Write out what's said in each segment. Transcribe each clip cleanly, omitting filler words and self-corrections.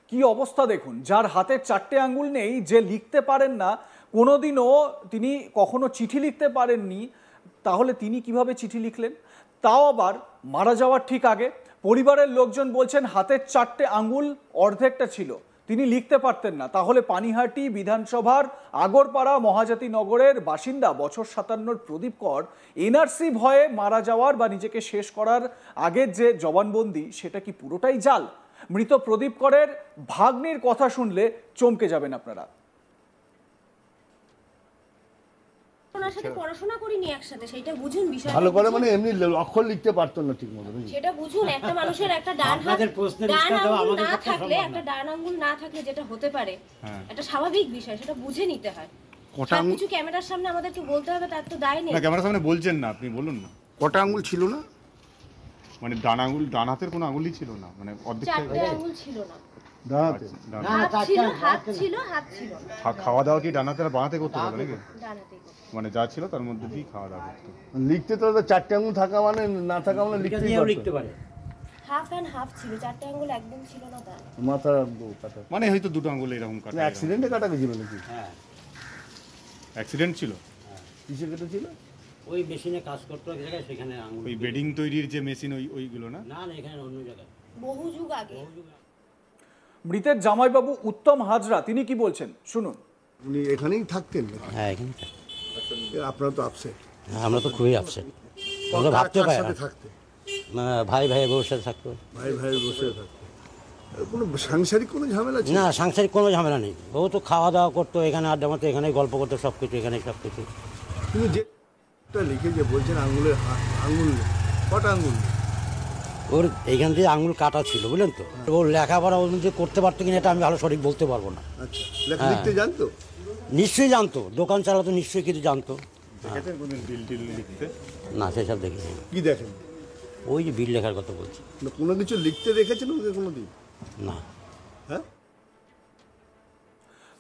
কি অবস্থা দেখুন, যার হাতে 4টে আঙ্গুল নেই, যে লিখতে পারেন না, কোনোদিনও তিনি কখনো চিঠি লিখতে পারেননি, তাহলে তিনি কিভাবে চিঠি লিখলেন? তাও আবার মারা যাওয়ার ঠিক আগে। পরিবারের লোকজন বলছেন হাতের 4টে আঙ্গুল অর্ধেকটা ছিল, তিনি লিখতে পারতেন না। তাহলে পানিহাটি বিধানসভার আগরপাড়া মহাজাতি নগরের বাসিন্দা বছর 57 প্রদীপ কর এনআরসি ভয়ে মারা যাওয়ার বা নিজেকে শেষ করার আগের যে জবানবন্দি, সেটা কি পুরোটাই জাল? মৃত প্রদীপ করের ভাগ্নির কথা শুনলে চমকে যাবেন আপনারা। ওনার সাথে পড়াশোনা করিনি একসাথে, সেটা বুঝুন বিষয়টা। ভালো করে মানে এমনি অক্ষর লিখতে পারতো না ঠিক মতো, সেটা বুঝুন। একটা মানুষের একটা ডান আঙ্গুল না থাকলে, একটা ডান আঙ্গুল না থাকলে যেটা হতে পারে, একটা স্বাভাবিক বিষয়, সেটা বুঝে নিতে হয়। কটা কিছু ক্যামেরার সামনে আমাদেরকে বলতে হবে, তার তো দায় নেই। না, ক্যামেরার সামনে বলছেন না, আপনি বলুন না। কটা আঙ্গুল ছিল না? মানে ডান আঙ্গুল, ডান হাতের কোনো আঙ্গুলই ছিল না, মানে অর্ধেক 4টে আঙ্গুল ছিল না। ডানাতে হাত ছিল না। খাওয়া দাওয়া কি ডান হাতে আর বাঁ হাতে করতে হবে নাকি? ডানাতেই করতে। মানে যা ছিল তার মধ্যে দিয়ে খাওয়া দাওয়া করতে। লিখতে তো 4টে আঙ্গুল থাকা মানে না থাকা মানে লিখতে পারে। হাফ এন্ড হাফ ছিল, 4টে আঙ্গুল একদম ছিল না তার। মাথা কাটা মানে হয়তো দুটো আঙ্গুল এরকম কাটা। অ্যাক্সিডেন্টে কাটা গেছিল নাকি? হ্যাঁ, অ্যাক্সিডেন্ট ছিল। কিসে কেটেছিল? ওই মেশিনে কাজ করতে এক জায়গায়, সেখানে আঙুল। ওই বেডিং তৈরির যে মেশিন, ওইগুলো না? না না, এখানে অন্য জায়গায়, বহু যুগ আগে। মৃতের জামাইবাবু উত্তম হাজরা তিনি কি বলছেন শুনুন। উনি এখানেই থাকতেন? হ্যাঁ, এখানে। আপনারা তো আপসেট। হ্যাঁ, আমরা তো খুবই আপসেট। আমরা ভাবতে পারি না। না, ভাই বউর সাথে থাকতো। ভাই বসে থাকতো। কোনো সাংসারিক কোনো ঝামেলা ছিল না? সাংসারিক কোনো ঝামেলা নেই। বউ তো খাওয়া দাওয়া করতো এখানে, আড্ডা মারতো এখানেই, গল্প করতো, সব কিছু এখানে, সব কিছু। কিন্তু যেটা লিখে যে বলছেন আঙ্গুলের আঙ্গুল, কটা আঙ্গুল? ওর এইখান দিয়ে আঙুল কাটা ছিল, বুঝলেন তো। ওর লেখাপড়া ও যে করতে পারতো কিনা এটা আমি ভালো সঠিক বলতে পারবো না। আচ্ছা, লিখতে জানতো? নিশ্চয়ই জানতো, দোকান চালাতো, নিশ্চয়ই কিছু জানতো। দেখেছেন কোনদিন বিল টিল লিখতে? না, সেসব দেখেছি। কি দেখেন? ওই যে বিল লেখার কথা বলছি। কোনো কিছু লিখতে দেখেছেন ওকে কোনোদিন? না। হ্যাঁ,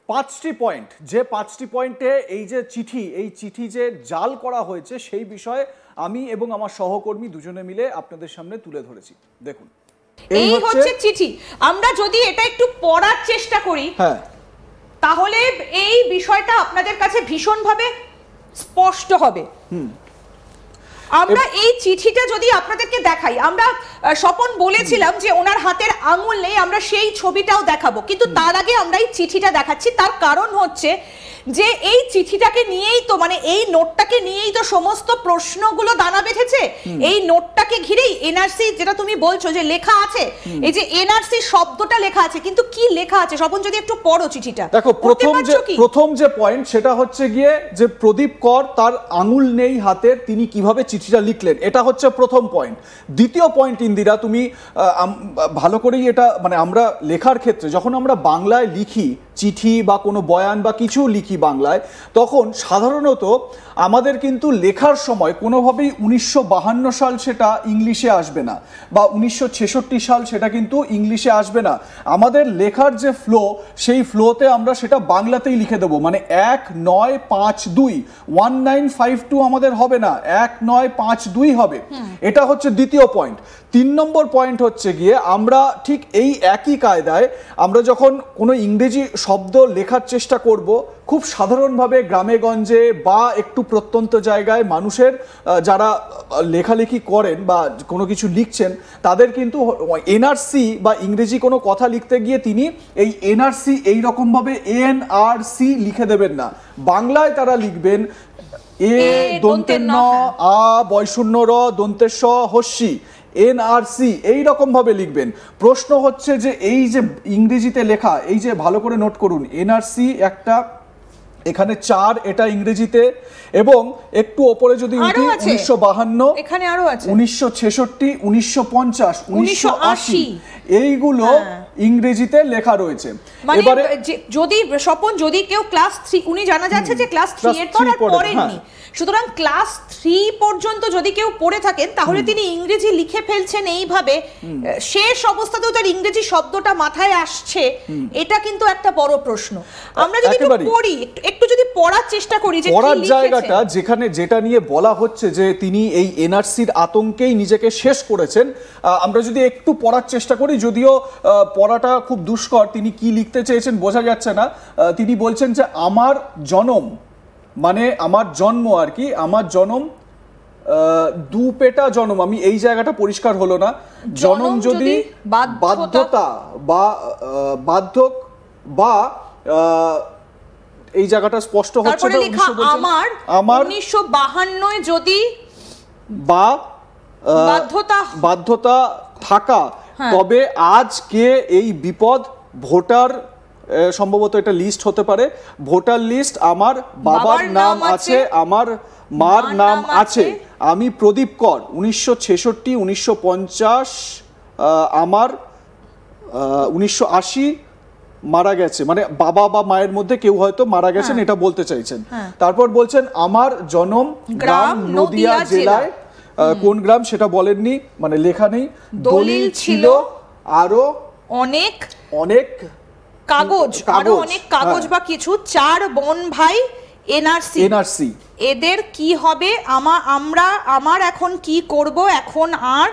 5টি পয়েন্ট, যে 5টি পয়েন্টে এই যে চিঠি, এই চিঠি যে জাল করা হয়েছে, সেই বিষয়ে আমি এবং আমার সহকর্মী দুজনে মিলে আপনাদের সামনে তুলে ধরেছি। দেখুন, এই হচ্ছে চিঠি। আমরা যদি এটা একটু পড়ার চেষ্টা করি, হ্যাঁ, তাহলে এই বিষয়টা আপনাদের কাছে ভীষণভাবে স্পষ্ট হবে। আমরা এই চিঠিটা যদি আপনাদেরকে দেখাই, আমরা স্বপন বলেছিলাম যে ওনার হাতের আঙুল নেই, আমরা সেই ছবিটাও দেখাবো, কিন্তু তার আগে আমরা এই চিঠিটা দেখাচ্ছি। তার কারণ হচ্ছে যে এই চিঠিটাকে নিয়েই তো, মানে এই নোটটাকে নিয়েই তো সমস্ত প্রশ্নগুলো দানা বেঁধেছে। এই নোটটাকে ঘিরেই এনআরসি, যেটা তুমি বলছো যে লেখা আছে, এই যে এনআরসি শব্দটা লেখা আছে, কিন্তু কি লেখা আছে স্বপন যদি একটু পড়ো চিঠিটা। দেখো, প্রথম যে পয়েন্ট সেটা হচ্ছে গিয়ে যে প্রদীপ কর তার আঙুল নেই হাতের, তিনি কিভাবে চিঠিটা লিখলেন, এটা হচ্ছে প্রথম পয়েন্ট। দ্বিতীয় পয়েন্ট, ইন্দিরা তুমি ভালো করেই এটা, মানে আমরা লেখার ক্ষেত্রে যখন আমরা বাংলায় লিখি চিঠি বা কোনো বয়ান বা কিছু লিখি বাংলায়, তখন সাধারণত আমাদের কিন্তু লেখার সময় কোনোভাবেই 1952 সাল সেটা ইংলিশে আসবে না, বা 1966 সাল সেটা কিন্তু ইংলিশে আসবে না। আমাদের লেখার যে ফ্লো, সেই ফ্লোতে আমরা সেটা বাংলাতেই লিখে দেবো, মানে 1952 1952 আমাদের হবে না, 1952 হবে। এটা হচ্ছে দ্বিতীয় পয়েন্ট। 3 নম্বর পয়েন্ট হচ্ছে গিয়ে আমরা ঠিক এই একই কায়দায় আমরা যখন কোনো ইংরেজি শব্দ লেখার চেষ্টা করব, খুব সাধারণভাবে গ্রামে গঞ্জে বা একটু প্রত্যন্ত জায়গায় মানুষের যারা লেখালেখি করেন বা কোনো কিছু লিখছেন, তাদের কিন্তু এনআরসি বা ইংরেজি কোনো কথা লিখতে গিয়ে তিনি এই এনআরসি এইরকমভাবে এনআরসি লিখে দেবেন না, বাংলায় তারা লিখবেন এ দন্তের ন, আ বয়শূন্য র, দন্তের স হস্যি, এনআরসি এইরকম ভাবে লিখবেন। প্রশ্ন হচ্ছে যে এই যে ইংরেজিতে লেখা, এই যে ভালো করে নোট করুন, এনআরসি একটা, এখানে 4, এটা ইংরেজিতে, এবং একটু ওপরে যদি 1952, এখানে আরো আছে 1966, 1950, 1980, এইগুলো ইংরেজিতে লেখা রয়েছে। এবারে যদি স্বপন, যদি কেউ ক্লাস 3, উনি জানা যাচ্ছে যে ক্লাস 3 এর পর আর পড়েননি, সুতরাং ক্লাস 3 পর্যন্ত যদি কেউ পড়ে থাকেন, তাহলে তিনি ইংরেজি লিখে ফেলছেন এইভাবে, শেষ অবস্থাতেও তার ইংরেজি শব্দটা মাথায় আসছে, এটা কিন্তু একটা বড় প্রশ্ন। আমরা যদি পড়ি, একটু যদি পড়ার চেষ্টা করি, যে পড়ার জায়গাটা যেখানে যেটা নিয়ে বলা হচ্ছে যে তিনি এই এনআরসির আতঙ্কেই নিজেকে শেষ করেছেন, আমরা যদি একটু পড়ার চেষ্টা করি, যদিও পড়া পড়াটা খুব দুষ্কর, তিনি কি লিখতে চেয়েছেন বোঝা যাচ্ছে না। তিনি বলছেন যে আমার জনম, মানে আমার জন্ম আর কি, আমার জনম দুপেটা জনম, আমি এই জায়গাটা পরিষ্কার হলো না। জনম যদি বাধ্যতা বা বাধ্যক বা এই জায়গাটা স্পষ্ট হচ্ছে না। আমার 1952 যদি বা বাধ্যতা থাকা, তবে আজকে এই বিপদ ভোটার, সম্ভবত এটা লিস্ট হতে পারে, ভোটার লিস্ট আমার বাবার নাম আছে, আমার মার নাম আছে, আমি প্রদীপ কর 1966, 1950, আমার 1980 মারা গেছে, মানে বাবা বা মায়ের মধ্যে কেউ হয়তো মারা গেছেন, এটা বলতে চাইছেন। তারপর বলছেন আমার জন্ম গ্রাম নদিয়া জেলায়, কোন গ্রাম সেটা বলেননি, মানে লেখা নেই। দলিল ছিল আরো অনেক অনেক কাগজ, আরো অনেক কাগজ বা কিছু, 4 বোন ভাই, এনআরসি, এদের কি হবে, আমার এখন কি করব, এখন আর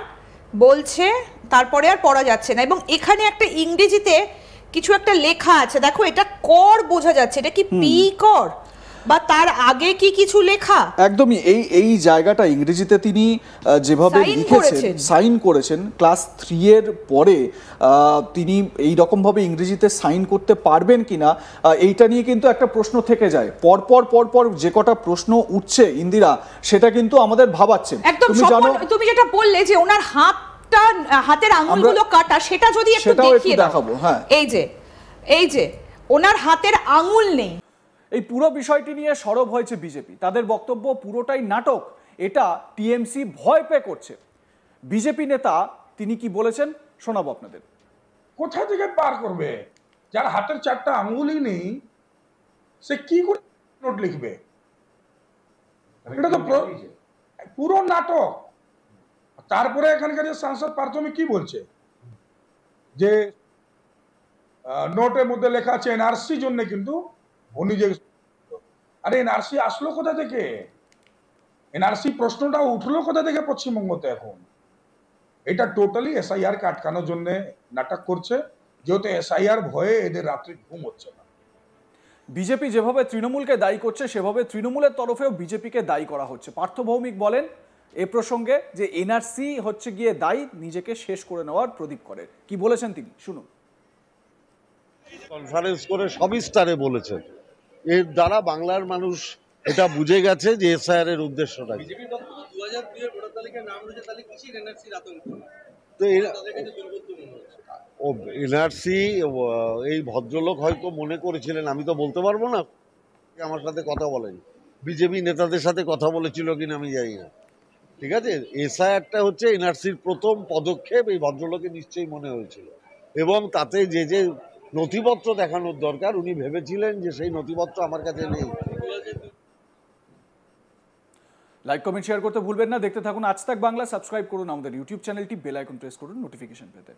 বলছে, তারপরে আর পড়া যাচ্ছে না। এবং এখানে একটা ইংরেজিতে কিছু একটা লেখা আছে, দেখো এটা কর বোঝা যাচ্ছে, এটা কি পি কর বা তার আগে কি কিছু লেখা? একদমই এই জায়গাটা ইংরেজিতে তিনি যেভাবে লিখেছেন, সাইন করেছেন, ক্লাস 3 এর পরে তিনি এই রকম ভাবে ইংরেজিতে সাইন করতে পারবেন কিনা, এইটা নিয়ে কিন্তু একটা প্রশ্ন থেকে যায়। পরপর যে কটা প্রশ্ন উঠছে ইন্দিরা, সেটা কিন্তু আমাদের ভাবাচ্ছে। তুমি জানো, তুমি যেটা বললে যে ওনার হাতের আঙুলগুলো কাটা, সেটা যদি একটু দেখিয়ে দেখাবো। হ্যাঁ, এই যে ওনার হাতের আঙুল নেই। এই পুরো বিষয়টি নিয়ে সরব হয়েছে বিজেপি। তাদের বক্তব্য পুরোটাই নাটক, এটা টিএমসি ভয় পেয়ে করছে। বিজেপি নেতা তিনি কি বলেছেন শোনাবো আপনাদের। কোথা থেকে পার করবে? যার হাতের 4টা আঙুলই নেই, সে কি করে নোট লিখবে? এটা তো পুরো নাটক। তারপরে এখানকার সাংসদ প্রাথমিক কি বলছে যে নোটের মধ্যে লেখা আছে এনআরসি জন্য, কিন্তু উনি যে, আরে এনআরসি আসলো কোথা থেকে? এনআরসি প্রশ্নটা উঠলো কোথা থেকে পশ্চিমবঙ্গতে? এখন এটা টোটালি এসআইআর কে আটকানোর জন্য নাটক করছে, যেহেতু এসআইআর ভয়ে এদের রাত্রি ঘুম হচ্ছে না। বিজেপি যেভাবে তৃণমূলকে দায়ী করছে, সেভাবে তৃণমূলের তরফেও বিজেপিকে দায়ী করা হচ্ছে। পার্থ ভৌমিক বলেন এ প্রসঙ্গে যে এনআরসি হচ্ছে গিয়ে দায়ী নিজেকে শেষ করে নেওয়ার প্রদীপ করের। কি বলেছেন তিনি শুনুন। কনফারেন্স করে সবিস্তারে বলেছেন, এর দ্বারা বাংলার মানুষ এটা বুঝে গেছে যে এসআইআর এর উদ্দেশ্যটা কি। তো এনআরসি এই ভদ্রলোক হয়তো মনে করেছিলেন, আমি তো বলতে পারবো না, আমার সাথে কথা বলেন, বিজেপি নেতাদের সাথে কথা বলেছিল কিনা আমি জানি না, ঠিক আছে। এসআইআরটা হচ্ছে এনআরসির প্রথম পদক্ষেপ, এই ভদ্রলোকের নিশ্চয়ই মনে হয়েছিল, এবং তাতে যে নথিপত্র দেখানোর দরকার উনি ভেবেছিলেন যে সেই নথিপত্র আমার কাছে নেই। লাইক কমেন্ট শেয়ার করতে ভুলবেন না। দেখতে থাকুন আজ তাক বাংলা। সাবস্ক্রাইব করুন আমাদের ইউটিউব চ্যানেলটি, বেল আইকন প্রেস করুন নোটিফিকেশন পেতে।